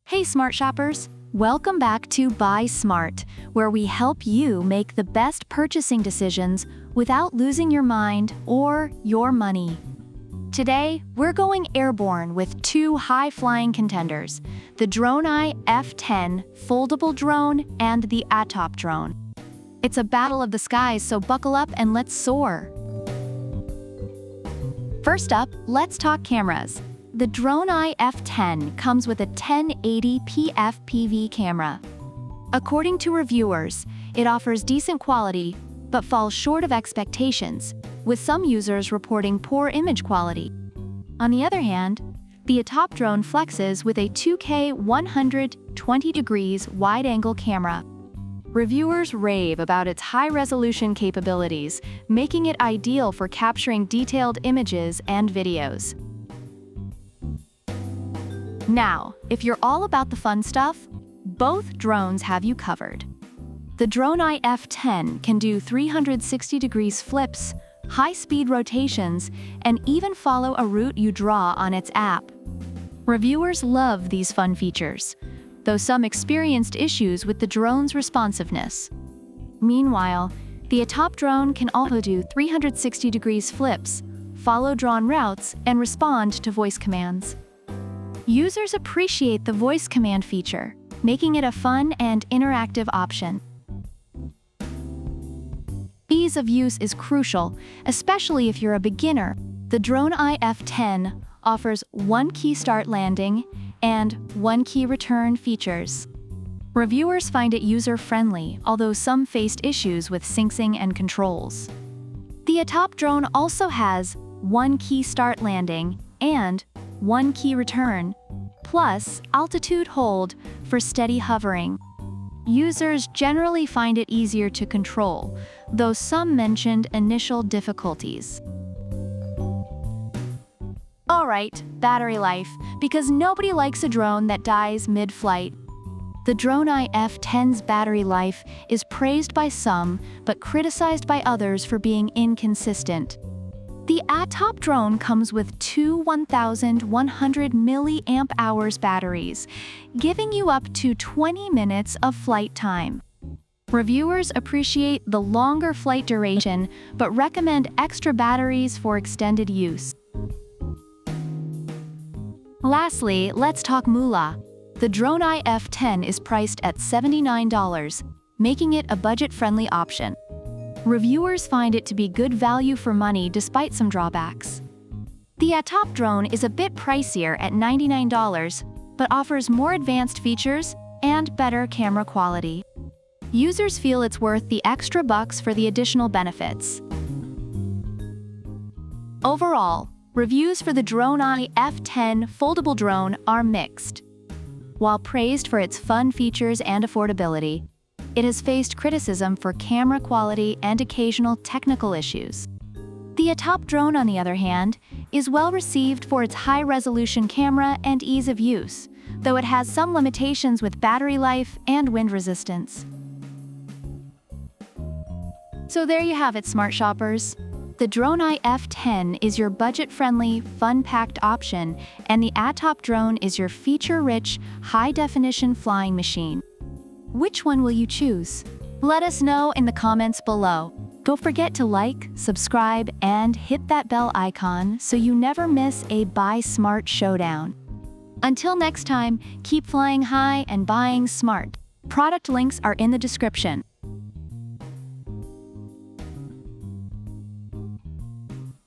Hey smart shoppers! Welcome back to Buy Smart, where we help you make the best purchasing decisions without losing your mind or your money. Today, we're going airborne with two high-flying contenders, the DroneEye F10 foldable drone and the ATTOP drone. It's a battle of the skies, so buckle up and let's soar. First up, let's talk cameras. The DroneEye F10 comes with a 1080p FPV camera. According to reviewers, it offers decent quality, but falls short of expectations, with some users reporting poor image quality. On the other hand, the ATTOP drone flexes with a 2K 120 degrees wide-angle camera. Reviewers rave about its high-resolution capabilities, making it ideal for capturing detailed images and videos. Now, if you're all about the fun stuff, both drones have you covered. The DroneEye F10 can do 360 degrees flips, high-speed rotations, and even follow a route you draw on its app. Reviewers love these fun features, though some experienced issues with the drone's responsiveness. Meanwhile, the ATTOP drone can also do 360 degrees flips, follow drawn routes, and respond to voice commands. Users appreciate the voice command feature, making it a fun and interactive option. Ease of use is crucial, especially if you're a beginner. The DroneEye F10 offers one-key start landing and one-key return features. Reviewers find it user-friendly, although some faced issues with syncing and controls. The ATTOP drone also has one-key start landing and one-key return, plus altitude hold for steady hovering. Users generally find it easier to control, though some mentioned initial difficulties. Alright, battery life, because nobody likes a drone that dies mid-flight. The DroneEye F10's battery life is praised by some, but criticized by others for being inconsistent. The ATTOP drone comes with two 1,100 mAh batteries, giving you up to 20 minutes of flight time. Reviewers appreciate the longer flight duration, but recommend extra batteries for extended use. Lastly, let's talk moolah. The DroneEye F10 is priced at $79, making it a budget-friendly option. Reviewers find it to be good value for money despite some drawbacks. The ATTOP drone is a bit pricier at $99, but offers more advanced features and better camera quality. Users feel it's worth the extra bucks for the additional benefits. Overall, reviews for the DroneEye F10 foldable drone are mixed. While praised for its fun features and affordability, it has faced criticism for camera quality and occasional technical issues. The ATTOP drone, on the other hand, is well received for its high-resolution camera and ease of use, though it has some limitations with battery life and wind resistance. So there you have it, smart shoppers. The DroneEye F10 is your budget-friendly, fun-packed option, and the ATTOP drone is your feature-rich, high-definition flying machine. Which one will you choose? Let us know in the comments below. Don't forget to like, subscribe, and hit that bell icon so you never miss a Buy Smart showdown. Until next time, keep flying high and buying smart. Product links are in the description.